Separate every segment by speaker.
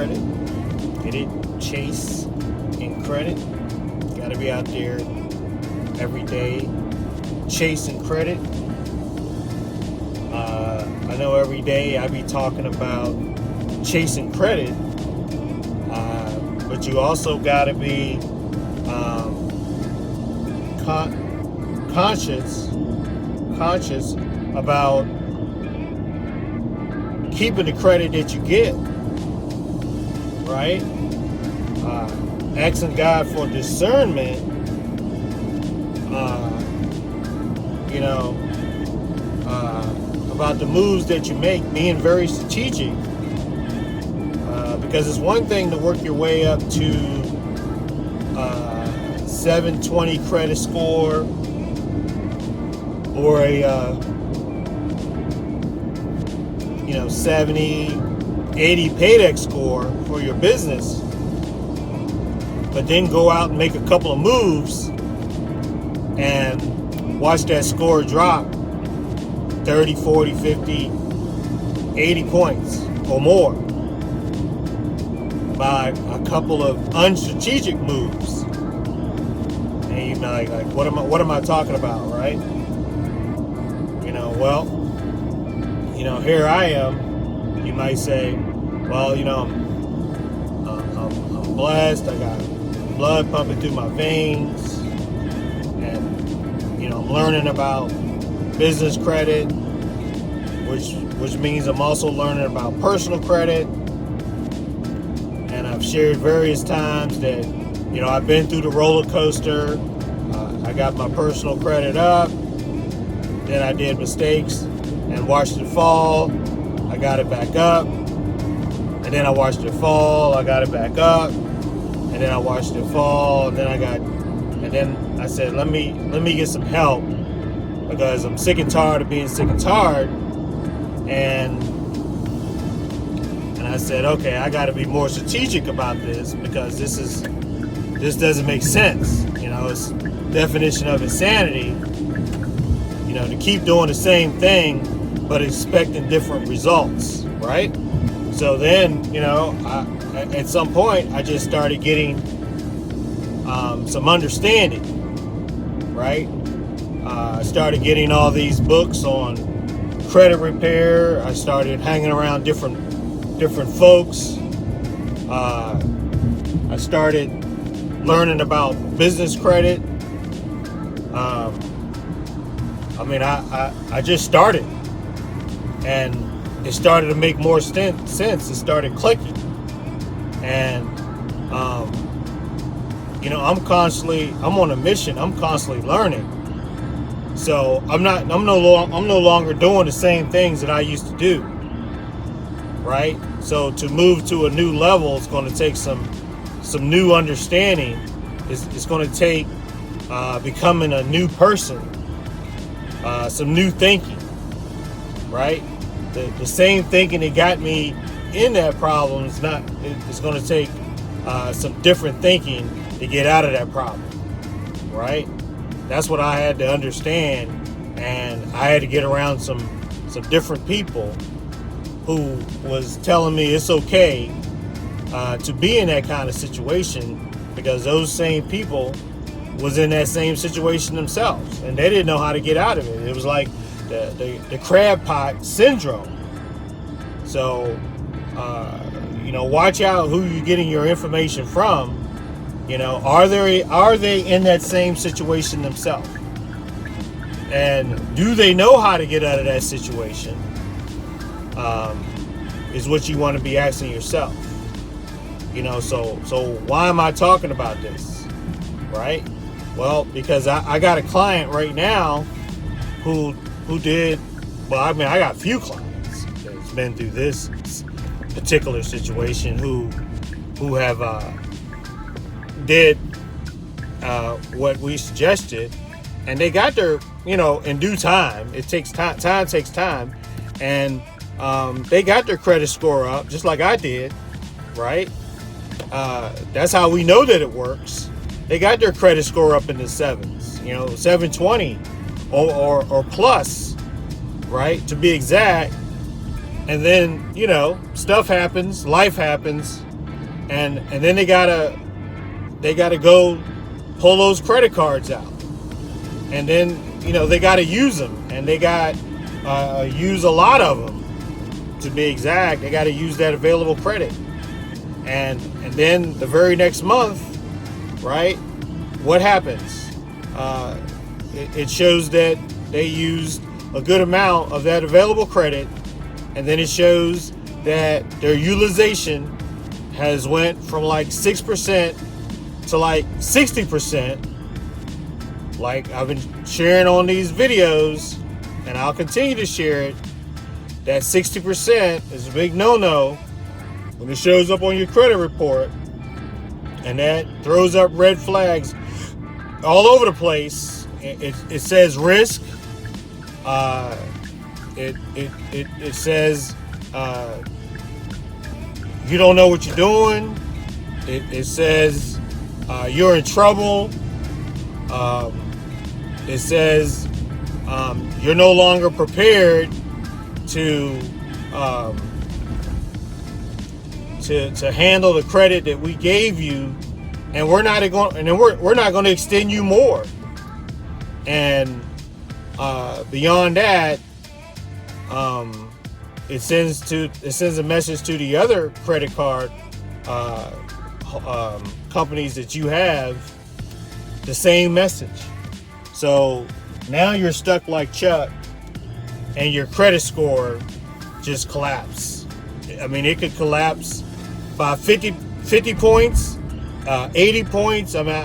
Speaker 1: credit. Get it? Chase and credit. Got to be out there every day chasing credit. I know every day I be talking about chasing credit, but you also got to be conscious about keeping the credit that you get, right? Asking God for discernment, about the moves that you make, being very strategic, because it's one thing to work your way up to 720 credit score or a 70, 80 paydex score for your business, but then go out and make a couple of moves and watch that score drop 30, 40, 50, 80 points or more by a couple of unstrategic moves. And you're like what am I talking about, right? Here I am. You might say, well, I'm blessed. I got blood pumping through my veins, and I'm learning about business credit, which means I'm also learning about personal credit. And I've shared various times that I've been through the roller coaster. I got my personal credit up, then I did mistakes and watched it fall. I got it back up, and then I watched it fall. I got it back up, and then I watched it fall, and then I said, let me get some help, because I'm sick and tired of being sick and tired. And I said, okay, I got to be more strategic about this, because this doesn't make sense. It's definition of insanity. To keep doing the same thing but expecting different results, right? So then, at some point, I just started getting some understanding, right? I started getting all these books on credit repair. I started hanging around different folks. I started learning about business credit. I just started, and it started to make more sense. It started clicking, and I'm on a mission. I'm constantly learning. So I'm no longer doing the same things that I used to do, right? So to move to a new level, it's going to take some new understanding. It's going to take becoming a new person, some new thinking, right? The same thinking that got me in that problem is not. It's going to take some different thinking to get out of that problem, right? That's what I had to understand, and I had to get around some different people who was telling me it's okay to be in that kind of situation, because those same people was in that same situation themselves, and they didn't know how to get out of it. It was like the crab pot syndrome. So, watch out who you're getting your information from. Are they in that same situation themselves? And do they know how to get out of that situation? Is what you want to be asking yourself. So why am I talking about this? Right? Well, because I got a client right now who did, I got a few clients that's been through this particular situation who have did what we suggested, and they got their, in due time. It takes time. Time takes time, and they got their credit score up just like I did, right? That's how we know that it works. They got their credit score up in the 7s, 720 or plus, right, to be exact. And then, stuff happens, life happens, and then they gotta go pull those credit cards out, and then they gotta use them, and they got use a lot of them. To be exact, they gotta use that available credit, and then the very next month, right? What happens? It shows that they used a good amount of that available credit, and then it shows that their utilization has went from like 6% to like 60%. Like I've been sharing on these videos, and I'll continue to share it, that 60% is a big no-no when it shows up on your credit report, and that throws up red flags all over the place. It says risk. It says you don't know what you're doing. It says you're in trouble. It says you're no longer prepared to handle the credit that we gave you, and we're not going to extend you more. And beyond that, it sends a message to the other credit card companies that you have, the same message. So now you're stuck like Chuck, and your credit score just collapsed. I mean, it could collapse by 50 points, 80 points. I mean,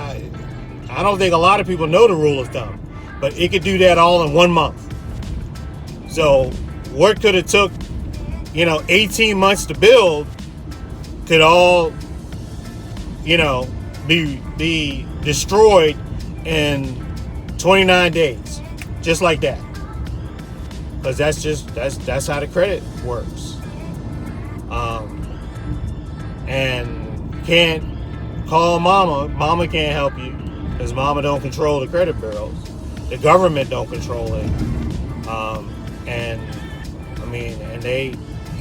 Speaker 1: I don't think a lot of people know the rule of thumb, but it could do that all in 1 month. So what could have took 18 months to build could all be destroyed in 29 days, just like that. Because that's how the credit works. And can't call mama can't help you, because mama don't control the credit bureaus. The government don't control it.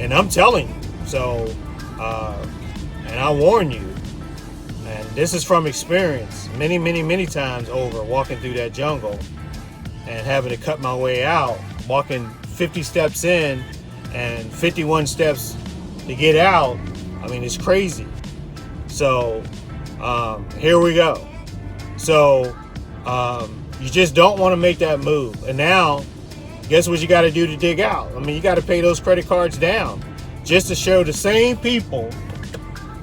Speaker 1: And I'm telling you, so and I warn you, and this is from experience, many times over, walking through that jungle and having to cut my way out, walking 50 steps in and 51 steps to get out. I mean, it's crazy. So here we go. So you just don't want to make that move. And now, guess what you got to do to dig out? I mean, you got to pay those credit cards down, just to show the same people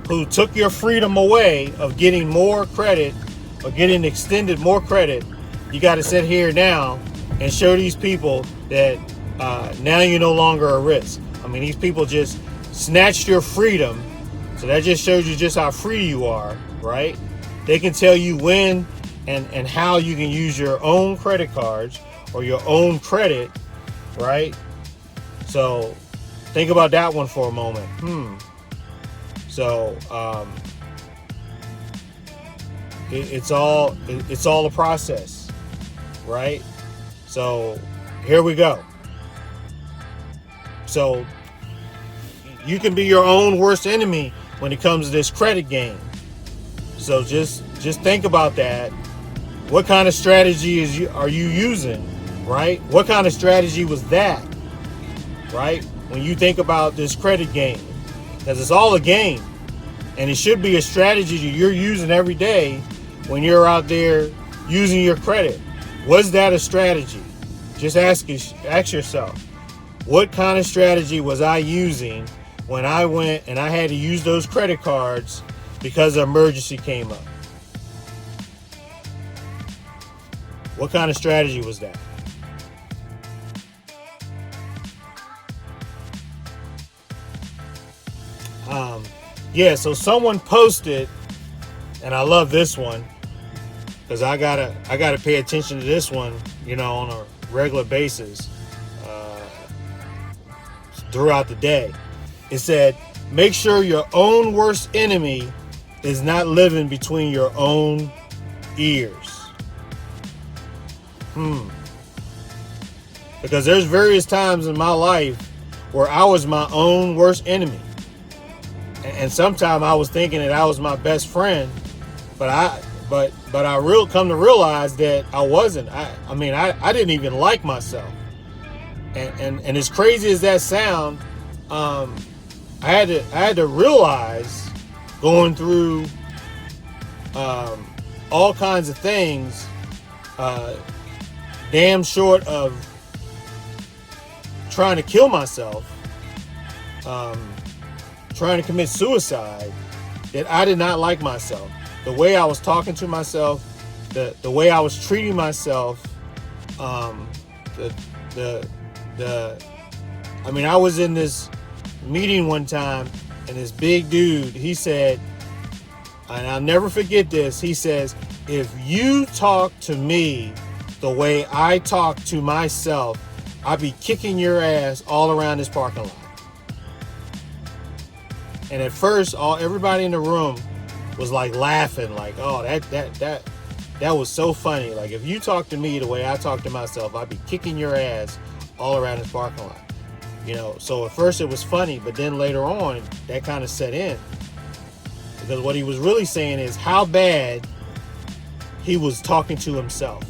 Speaker 1: who took your freedom away of getting more credit or getting extended more credit. You got to sit here now and show these people that now you're no longer a risk. I mean, these people just snatched your freedom. So that just shows you just how free you are, right? They can tell you when and how you can use your own credit cards or your own credit, right? So think about that one for a moment. So it's all a process, right? So here we go. So you can be your own worst enemy when it comes to this credit game. So just think about that. What kind of strategy are you using, right? What kind of strategy was that, right? When you think about this credit game, because it's all a game, and it should be a strategy that you're using every day when you're out there using your credit. Was that a strategy? Just ask yourself, what kind of strategy was I using when I went and I had to use those credit cards because an emergency came up? What kind of strategy was that? Yeah, so someone posted, and I love this one because I gotta pay attention to this one, on a regular basis throughout the day. It said, make sure your own worst enemy is not living between your own ears. Because there's various times in my life where I was my own worst enemy. And sometimes I was thinking that I was my best friend, but I come to realize that I wasn't. I didn't even like myself. And as crazy as that sound, I had to realize, going through all kinds of things, damn short of trying to kill myself, trying to commit suicide, that I did not like myself. The way I was talking to myself, the way I was treating myself, I was in this meeting one time, and this big dude, he said, and I'll never forget this, he says, if you talk to me the way I talk to myself, I'll be kicking your ass all around this parking lot. And at first, everybody in the room was like laughing, like, oh, that was so funny. Like, if you talk to me the way I talk to myself, I'll be kicking your ass all around this parking lot. So at first it was funny, but then later on, that kind of set in. Because what he was really saying is how bad he was talking to himself.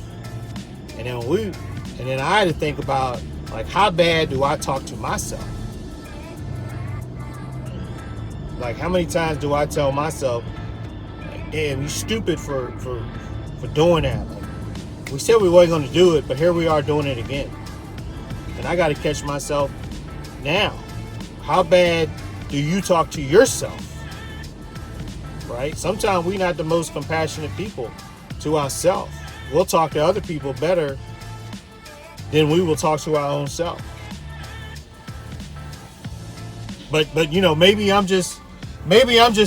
Speaker 1: And then I had to think about, like, how bad do I talk to myself? Like, how many times do I tell myself, like, damn, you stupid for doing that? Like, we said we weren't going to do it, but here we are doing it again. And I got to catch myself now. How bad do you talk to yourself? Right? Sometimes we're not the most compassionate people to ourselves. We'll talk to other people better than we will talk to our own self. But maybe I'm just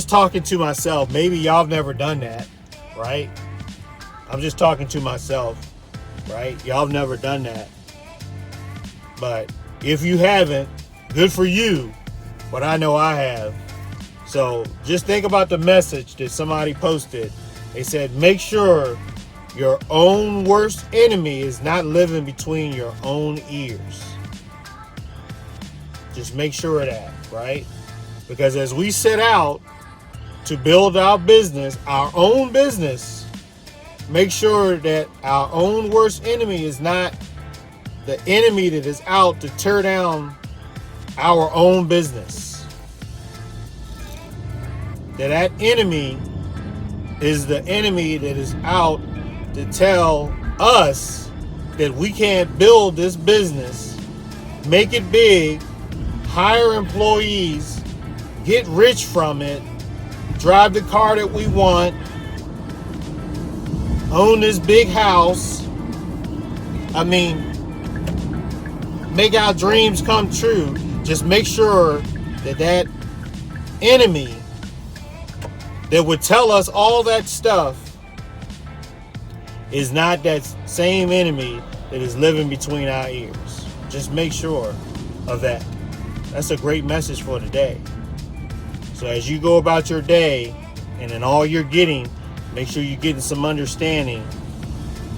Speaker 1: talking to myself. Maybe y'all have never done that, right? I'm just talking to myself, right? Y'all have never done that. But if you haven't, good for you. But I know I have. So just think about the message that somebody posted. They said, make sure your own worst enemy is not living between your own ears. Just make sure of that, right? Because as we set out to build our business, our own business, make sure that our own worst enemy is not the enemy that is out to tear down our own business. That enemy is the enemy that is out to tell us that we can't build this business, make it big, hire employees, get rich from it, drive the car that we want, own this big house. Make our dreams come true. Just make sure that enemy that would tell us all that stuff is not that same enemy that is living between our ears. Just make sure of that. That's a great message for today. So as you go about your day, and in all you're getting, make sure you're getting some understanding,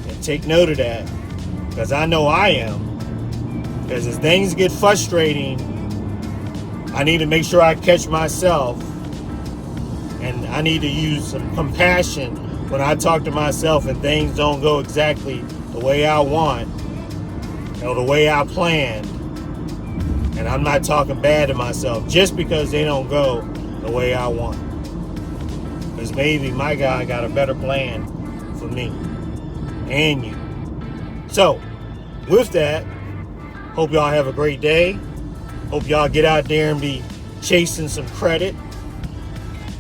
Speaker 1: and take note of that, because I know I am. Because as things get frustrating, I need to make sure I catch myself, and I need to use some compassion when I talk to myself and things don't go exactly the way I want or the way I planned. And I'm not talking bad to myself just because they don't go the way I want. Because maybe my God got a better plan for me and you. So, with that, hope y'all have a great day. Hope y'all get out there and be chasing some credit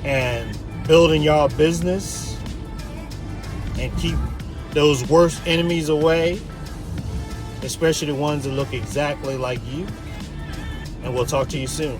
Speaker 1: and building y'all business and keep those worst enemies away, especially the ones that look exactly like you. And we'll talk to you soon.